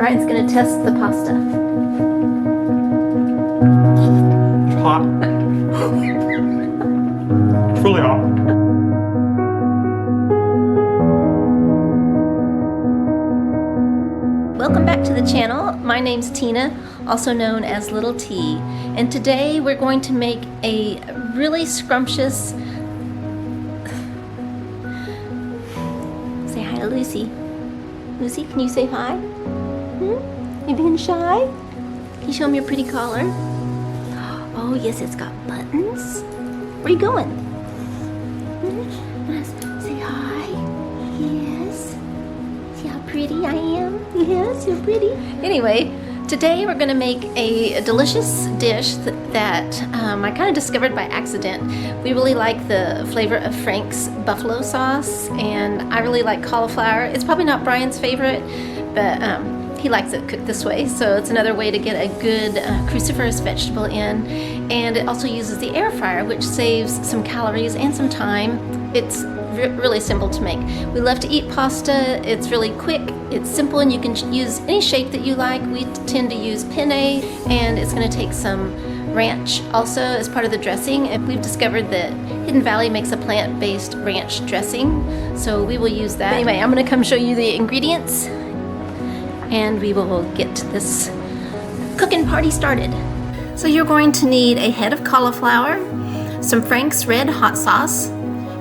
Brian's gonna test the pasta. It's hot. It's really hot. Welcome back to the channel. My name's Tina, also known as Little T, and today we're going to make a really scrumptious... Say hi to Lucy. Lucy, can you say hi? You being shy? Can you show them your pretty collar? Oh yes, it's got buttons. Where are you going? Say hi. Yes. See how pretty I am? Yes, you're pretty. Anyway, today we're going to make a delicious dish that I kind of discovered by accident. We really like the flavor of Frank's buffalo sauce, and I really like cauliflower. It's probably not Brian's favorite, but he likes it cooked this way, so it's another way to get a good cruciferous vegetable in. And it also uses the air fryer, which saves some calories and some time. It's really simple to make. We love to eat pasta. It's really quick, it's simple, and you can use any shape that you like. We tend to use penne, and it's going to take some ranch also as part of the dressing. And we've discovered that Hidden Valley makes a plant-based ranch dressing, so we will use that. Anyway, I'm going to come show you the ingredients, and we will get this cooking party started. So you're going to need a head of cauliflower, some Frank's red hot sauce,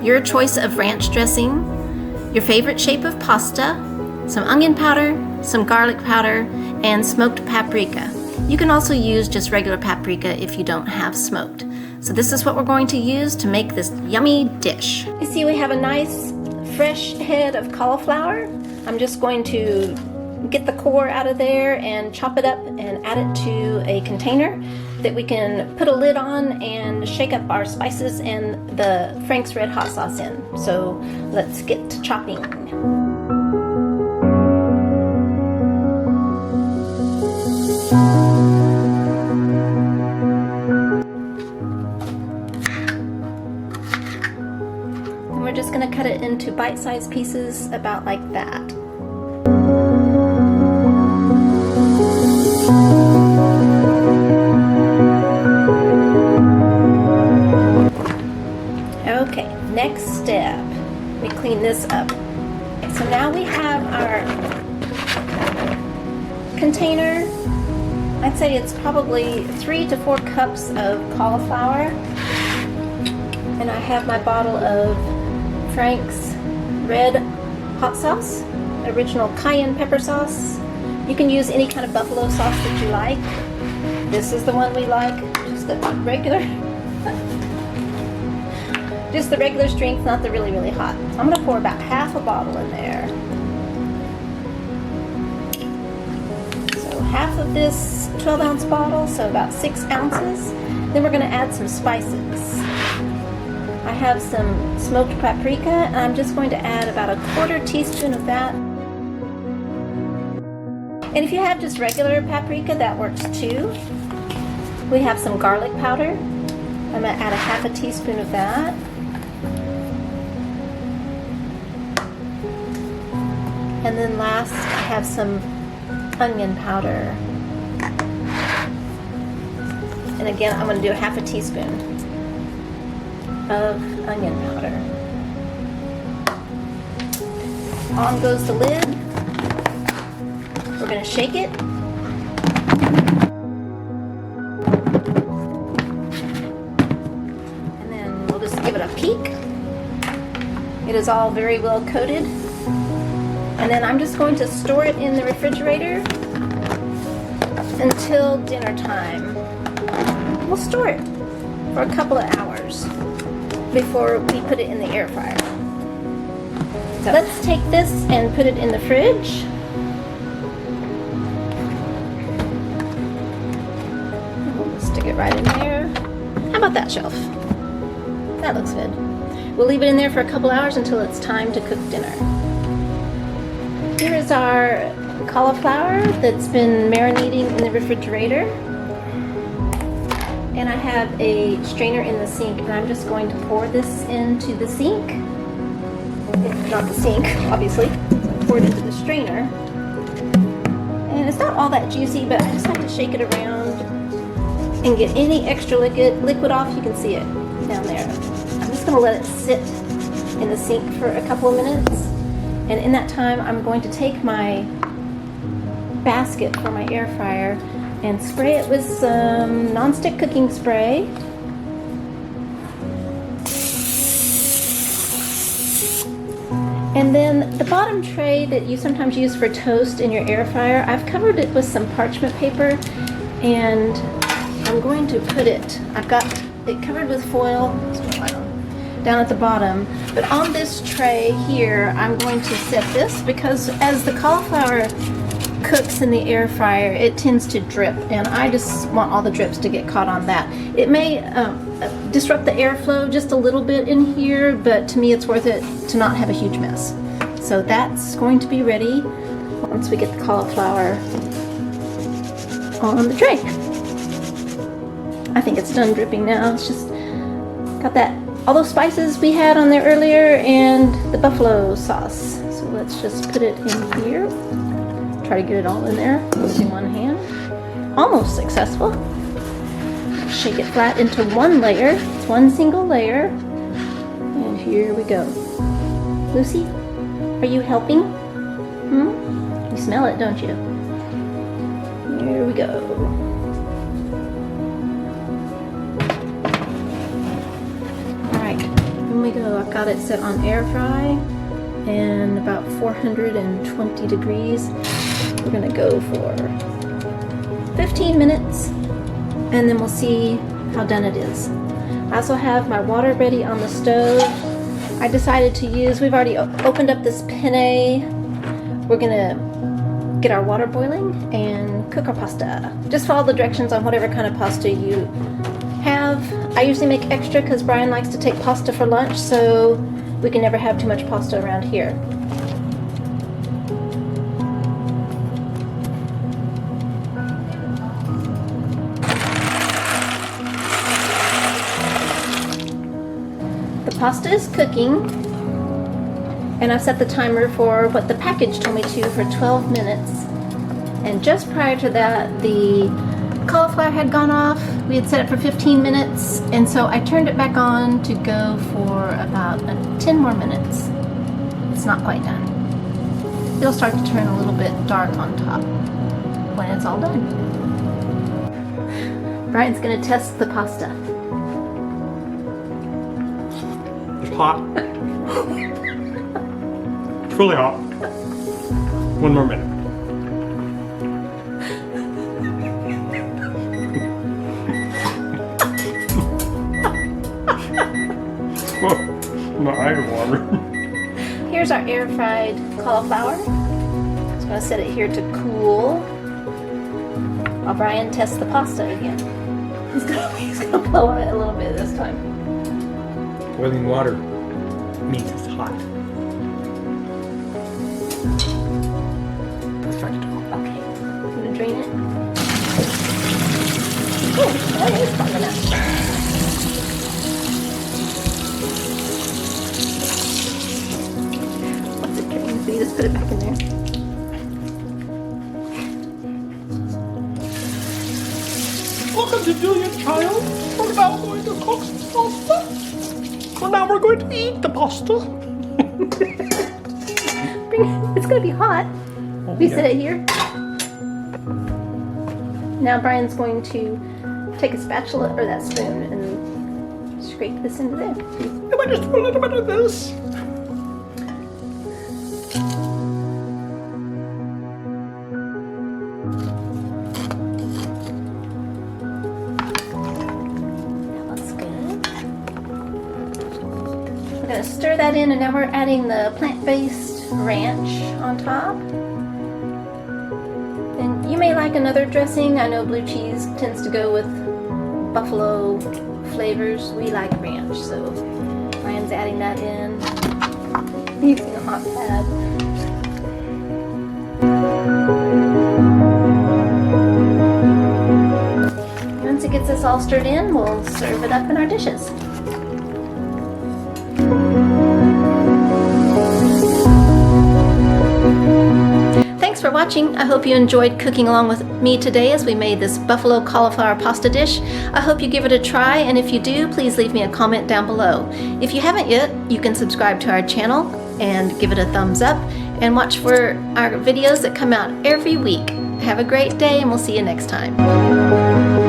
your choice of ranch dressing, your favorite shape of pasta, some onion powder, some garlic powder, and smoked paprika. You can also use just regular paprika if you don't have smoked. So this is what we're going to use to make this yummy dish. You see we have a nice fresh head of cauliflower. I'm just going to get the core out of there and chop it up and add it to a container that we can put a lid on and shake up our spices and the Frank's red hot sauce in. So let's get to chopping. And we're just going to cut it into bite-sized pieces about like that. Okay, next step, we clean this up. So now we have our container. I'd say it's probably 3 to 4 cups of cauliflower. And I have my bottle of Frank's red hot sauce, original cayenne pepper sauce. You can use any kind of buffalo sauce that you like. This is the one we like, just the regular. Just the regular strength, not the really, really hot. I'm going to pour about half a bottle in there. So half of this 12-ounce bottle, so about 6 ounces. Then we're going to add some spices. I have some smoked paprika, and I'm just going to add about 1/4 teaspoon of that. And if you have just regular paprika, that works too. We have some garlic powder. I'm going to add 1/2 teaspoon of that. And then last, I have some onion powder. And again, I'm going to do 1/2 teaspoon of onion powder. On goes the lid. We're going to shake it. And then we'll just give it a peek. It is all very well coated. And then I'm just going to store it in the refrigerator until dinner time. We'll store it for a couple of hours before we put it in the air fryer. So let's take this and put it in the fridge. We'll just stick it right in there. How about that shelf? That looks good. We'll leave it in there for a couple hours until it's time to cook dinner. Here is our cauliflower that's been marinating in the refrigerator. And I have a strainer in the sink, and I'm just going to pour this into the sink. Not the sink, obviously. So I pour it into the strainer. And it's not all that juicy, but I just like to shake it around and get any extra liquid off. You can see it down there. I'm just gonna let it sit in the sink for a couple of minutes. And in that time, I'm going to take my basket for my air fryer and spray it with some non-stick cooking spray. And then the bottom tray that you sometimes use for toast in your air fryer, I've covered it with some parchment paper, and I'm going to put it, I've got it covered with foil down at the bottom. But on this tray here, I'm going to set this because as the cauliflower cooks in the air fryer, it tends to drip, and I just want all the drips to get caught on that. It may disrupt the airflow just a little bit in here, but to me it's worth it to not have a huge mess. So that's going to be ready once we get the cauliflower on the tray. I think it's done dripping now. It's just got that, all those spices we had on there earlier, and the buffalo sauce. So let's just put it in here. Try to get it all in there using one hand. Almost successful. Shake it flat into one layer. It's one single layer. And here we go. Lucy, are you helping? You smell it, don't you? Here we go. Alright, here we go. I've got it set on air fry and about 420 degrees. We're gonna go for 15 minutes and then we'll see how done it is. I also have my water ready on the stove. I decided to use, we've already opened up this penne. We're gonna get our water boiling and cook our pasta. Just follow the directions on whatever kind of pasta you have. I usually make extra because Brian likes to take pasta for lunch, so we can never have too much pasta around here. The pasta is cooking, and I've set the timer for what the package told me to for 12 minutes. And just prior to that, the cauliflower had gone off. We had set it for 15 minutes, and so I turned it back on to go for about 10 more minutes. It's not quite done. It'll start to turn a little bit dark on top when it's all done. Brian's gonna test the pasta. It's hot. It's really hot. One more minute. My eyes watering. Here's our air fried cauliflower. Just gonna set it here to cool while Brian tests the pasta again. He's gonna blow on it a little bit this time. Boiling water means it's hot. Perfect. Okay, I'm gonna drain it. Oh, that is strong enough. Once it drains, we just put it back in there. Welcome to Julia, child. We're now going to cook some pasta. Well, now we're going to eat the pasta. It's gonna be hot. Oh, We yeah. set it here. Now Brian's going to take a spatula or that spoon and scrape this into there. I might just do a little bit of this. That looks good. We're gonna stir that in, and now we're adding the plant-based ranch on top. And you may like another dressing. I know blue cheese tends to go with buffalo flavors. We like ranch, so Brian's adding that in. Using a hot pad. Once it gets us all stirred in, we'll serve it up in our dishes. Thanks thanks for watching. I hope you enjoyed cooking along with me today as we made this buffalo cauliflower pasta dish. I hope you give it a try, and if you do, please leave me a comment down below. If you haven't yet, you can subscribe to our channel and give it a thumbs up, and watch for our videos that come out every week. Have a great day, and we'll see you next time.